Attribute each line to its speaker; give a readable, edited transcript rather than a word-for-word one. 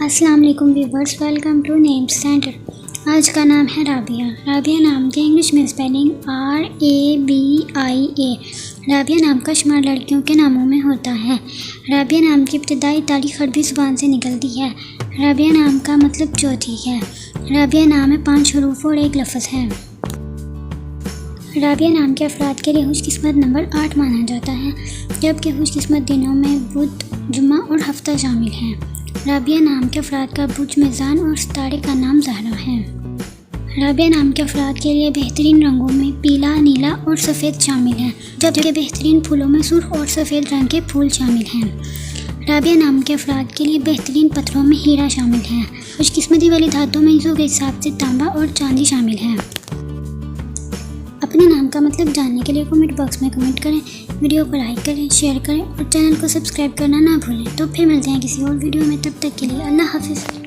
Speaker 1: अस्सलाम वालेकुम viewers, welcome to name centre. आज का नाम है राबिया। राबिया नाम के इंग्लिश में स्पेलिंग RABIA। राबिया नाम का शुमार लड़कियों के नामों में होता है। राबिया नाम की इब्तिदाई तारीख अरबी ज़ुबान से निकलती है। राबिया नाम का मतलब चौथी है। राबिया नाम में 5 हरूफ और एक लफ्ज़ है। राबिया नाम के अफराद के लिए खुशकिस्मत नंबर 8 माना जाता है, जबकि खुशकिस्मत दिनों में बुध, जुम्मा और हफ्ता शामिल हैं। राबिया नाम के अफराद का बुर्ज मिज़ान और सितारे का नाम ज़हरा है। राबिया नाम के अफराद के लिए बेहतरीन रंगों में पीला, नीला और सफ़ेद शामिल हैं, जबकि बेहतरीन फूलों में सुर्ख और सफ़ेद रंग के फूल शामिल हैं। राबिया नाम के अफराद के लिए बेहतरीन पत्थरों में हीरा शामिल है। खुशकिस्मती वाली धातुओं में हिस्सों के हिसाब से तांबा और चांदी शामिल है। अपने नाम का मतलब जानने के लिए कमेंट बॉक्स में कमेंट करें, वीडियो को लाइक करें, शेयर करें और चैनल को सब्सक्राइब करना ना भूलें। तो फिर मिलते हैं किसी और वीडियो में, तब तक के लिए अल्लाह हाफिज़।